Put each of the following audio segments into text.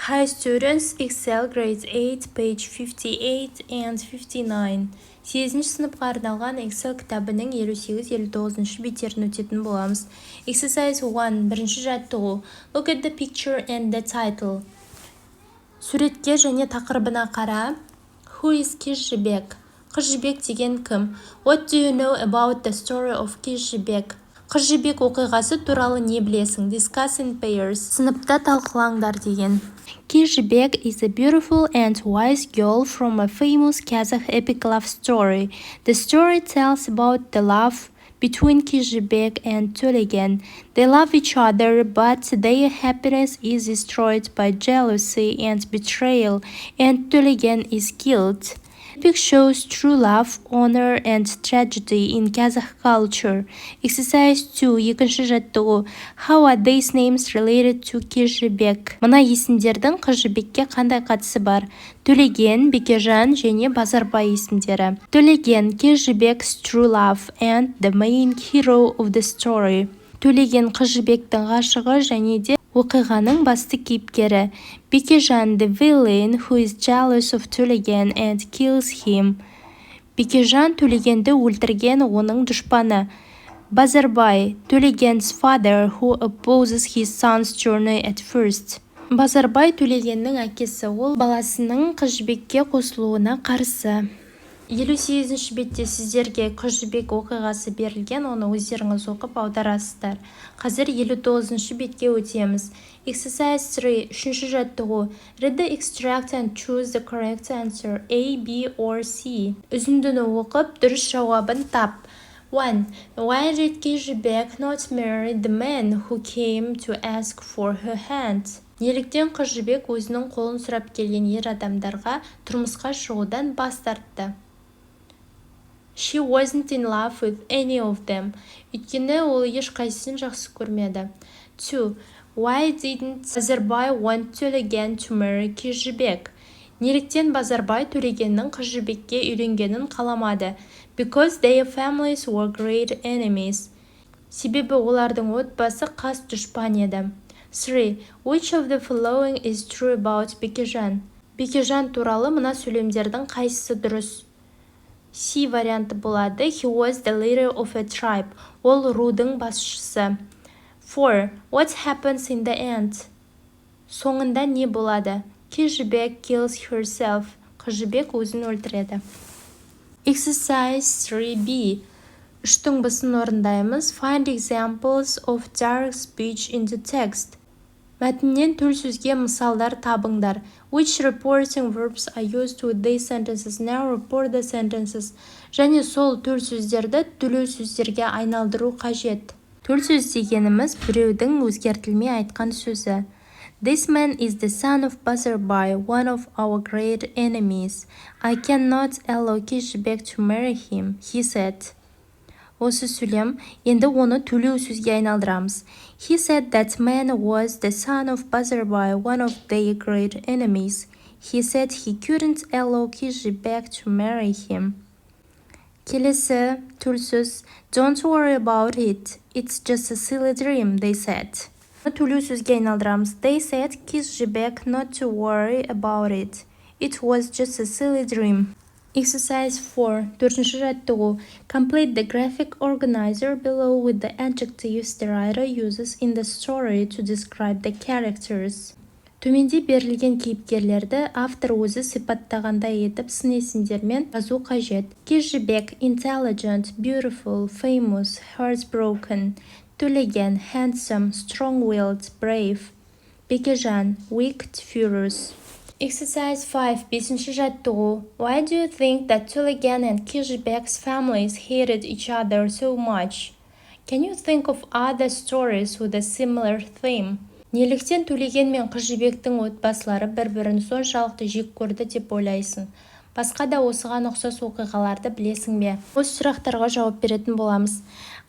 Hi students, Excel grade 8, page 58 and 59. 8-ші сыныпқа арналған Excel кітабының 58-59 беттерін өтетін боламыз. Exercise 1, бірінші жаттығу. Look at the picture and the title. Суретке және тақырыбына қара. Who is Kyz Zhibek? Kyz Zhibek деген кім? What do you know about the story of Kyz Zhibek? Kyz Zhibek оқиғасы туралы не білесің? Discuss in pairs. Сыныпта талқылаңдар деген. Kyz Zhibek is a beautiful and wise girl from a famous Kazakh epic love story. The story tells about the love between Kyz Zhibek and Төлеген. They love each other, but their happiness is destroyed by jealousy and betrayal, and Төлеген is killed. The epic shows true love, honor, and tragedy in Kazakh culture. Exercise 2, екінші жаттығу. How are these names related to Kyz Zhibek? Мына есімдердің Kyz Zhibekке қандай қатысы бар? Төлеген, Бекежан және Базарбай есімдері. Төлеген, Kyz Zhibek's true love and the main hero of the story. Төлеген Kyz Zhibek'тің ғашығы және де оқиғаның басты кейіпкері. Бекежан, the villain who is jealous of Төлеген and kills him. Бекежан Төлегенді өлтірген оның дұшпаны. Базарбай, Төлеген's father who opposes his son's journey at first. Базарбай Төлегеннің әкесі, ол баласының Kyz Zhibekке қосылуына қарсы. 58-ші бетте сіздерге Kyz Zhibek оқиғасы берілген, оны өздеріңіз оқып аударасыздар. Қазір 59-ші бетке өтеміз. Exercise 3, үшінші жаттығу. Read the extract and choose the correct answer, A, B, or C. Үзіндіні оқып, дұрыс жауабын тап. 1. Why did Kyz Zhibek not marry the man who came to ask for her hand? Неліктен Kyz Zhibek өзінің қолын сұрап келген ер адамдарға тұрмысқа шығудан бас тартты? She wasn't in love with any of them. Өйткені ол ешқайсысын жақсы көрмеді. 2. Why didn't Базарбай want Төлеген to marry Kyz Zhibek? Неліктен Базарбай Төлегеннің Kyz Zhibekке үйленгенін қаламады? Because their families were great enemies. Себебі олардың отбасы қас дұшпан еді. 3. Which of the following is true about Бекежан? Бекежан туралы мына сөйлемдердің қайсысы дұрыс? C варианты болады. He was the leader of a tribe. Ол рудың басшысы. 4. What happens in the end? Соңында не болады? Kyz Zhibek kills herself. Kyz Zhibek өзін өлтіреді. Exercise 3B. Үштің бісын орындаймыз. Find examples of direct speech in the text. Мәтіннен төл сөзге мысалдар табыңдар. Which reporting verbs are used with these sentences? Now report the sentences. Және сол төл сөздерді төлеу сөздерге айналдыру қажет. Төл сөз дегеніміз біреудің өзгертілмей айтқан сөзі. This man is the son of Bазарбай, one of our great enemies. I cannot allow Kyz Zhibek to marry him, he said. Осы сөйлем, енді оны төлеу сөзге айналдырамыз. He said that man was the son of Bазарбай, one of their great enemies. He said he couldn't allow Kyz Zhibek to marry him. Келесі төл сөз. Don't worry about it. It's just a silly dream, they said. Төлеу сөзге айналдырамыз. They said Kyz Zhibek not to worry about it. It was just a silly dream. Exercise 4. Төртінші жаттығу. Complete the graphic organizer below with the adjectives the writer uses in the story to describe the characters. Төменде берілген кейіпкерлерді автор өзі сипаттағандай етіп сын есімдермен жазу қажет. Kyz Zhibek, intelligent, beautiful, famous, heartbroken. Төлеген, handsome, strong-willed, brave. Бекежан, wicked, furious. Exercise 5. Бесінші жаттығу. Why do you think that Төлеген and Kyz Zhibek's families hated each other so much? Can you think of other stories with a similar theme? Неліктен Төлеген мен Kyz Zhibek'тің отбасылары бір-бірін соншалықты жек көрді деп ойлайсың? Басқа да осыған ұқсас оқиғаларды білесің бе? Осы сұрақтарға жауап беретін боламыз.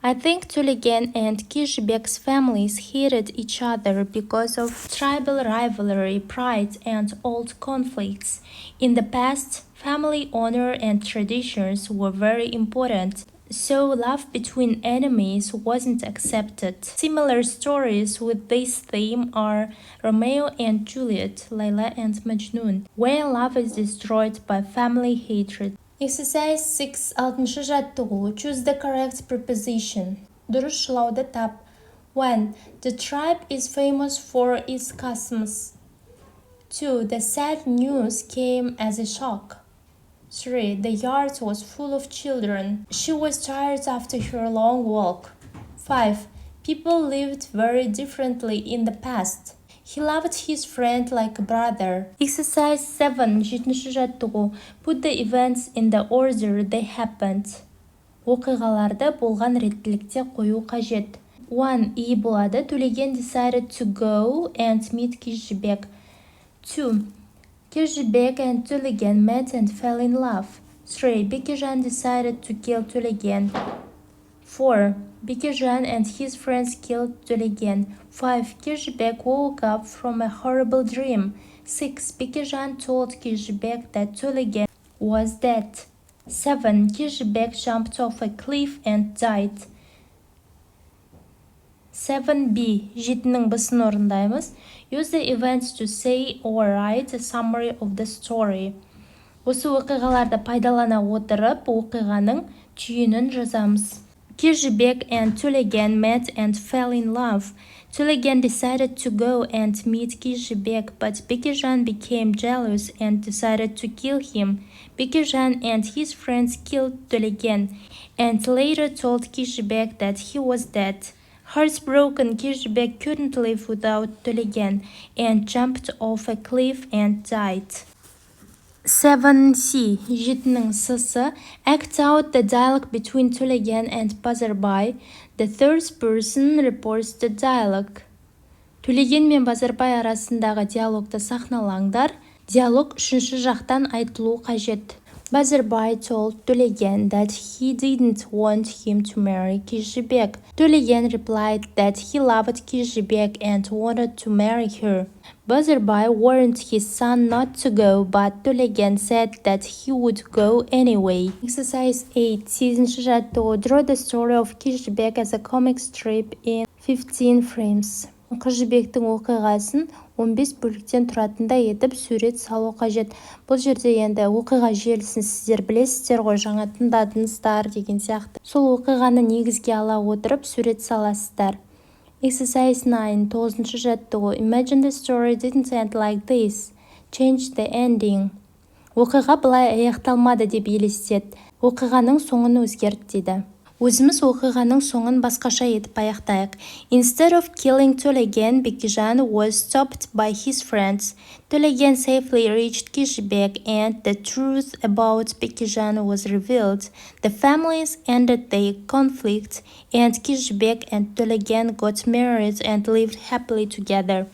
I think Төлеген and Kyz Zhibek's families hated each other because of tribal rivalry, pride, and old conflicts. In the past, family honor and traditions were very important. so love between enemies wasn't accepted. Similar stories with this theme are Romeo and Juliet, Layla and Majnun, where love is destroyed by family hatred. Exercise 6. 6-шы жаттығу. Choose the correct preposition. Дұрыс шылауды тап. 1. The tribe is famous for its customs. 2. The sad news came as a shock. 3. The yard was full of children. She was tired after her long walk. 5. People lived very differently in the past. He loved his friend like a brother. Exercise 7. 7-шы жаттығу. Put the events in the order they happened. Оқиғаларды болған реттілікте қою қажет. 1. И болады. Төлеген decided to go and meet Kyz Zhibek. 2. Kyz Zhibek and Төлеген met and fell in love. 3. Бекежан decided to kill Төлеген. 4. Бекежан and his friends killed Төлеген. 5. Kyz Zhibek woke up from a horrible dream. 6. Бекежан told Kyz Zhibek that Төлеген was dead. 7. Kyz Zhibek jumped off a cliff and died. 7b. 7-нің б'сын орындаймыз. Use the events to say or write a summary of the story. Осы оқиғаларды пайдалана отырып, оқиғаның түйінін жазамыз. Kyz Zhibek and Төлеген met and fell in love. Төлеген decided to go and meet Kyz Zhibek, but Бекежан became jealous and decided to kill him. Бекежан and his friends killed Төлеген and later told Kyz Zhibek that he was dead. Heartbroken, Kyz Zhibek couldn't live without Төлеген and jumped off a cliff and died. 7c. 7-нің с'сы. Act out the dialogue between Төлеген and Базарбай. The third person reports the dialogue. Төлеген мен Базарбай арасындағы диалогты сахналаңдар. Диалог үшінші жақтан айтылу қажет. Базарбай told Төлеген that he didn't want him to marry Kyz Zhibek. Төлеген replied that he loved Kyz Zhibek and wanted to marry her. Базарбай warned his son not to go, but Төлеген said that he would go anyway. Exercise 8. 8-ші жаттығу. Draw the story of Kyz Zhibek as a comic strip in 15 frames. Kyz Zhibek'тің оқиғасын 15 бөліктен тұратындай етіп сурет салу қажет. Бұл жерде енді оқиға желісін сіздер білесіздер ғой, жаңа тыңдадыңыздар деген сияқты. Сол оқиғаны негізге ала отырып сурет саласыздар. Exercise 9. 9-ші жаттығу. Imagine the story didn't end like this. Change the ending. Оқиға былай аяқталмады деп елестет. Оқиғаның соңын өзгерт дейді. Өзіміз оқиғаның соңын басқаша етіп аяқтайық. Instead of killing Төлеген, Бекежан was stopped by his friends. Төлеген safely reached Kyz Zhibek and the truth about Бекежан was revealed. The families ended their conflict and Kyz Zhibek and Төлеген got married and lived happily together.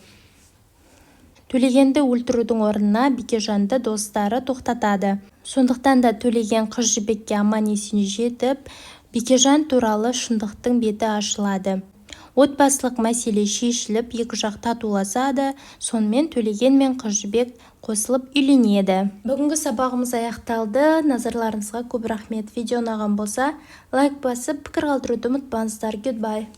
Төлегенді өлтірудің орнына Бекежанды достары тоқтатады. Сондықтан да Төлеген Kyz Zhibekке аман-есен жетіп, Бекежан туралы шындықтың беті ашылады. Отбасылық мәселе шешіліп, екі жақ татуласады, сонымен Төлеген мен Kyz Zhibek қосылып үйленеді. Бүгінгі сабағымыз аяқталды. Назарларыңызға көп рахмет. Видео ұнаған болса, лайк басып, пікір қалдыруды ұмытпаңыздар. Goodbye.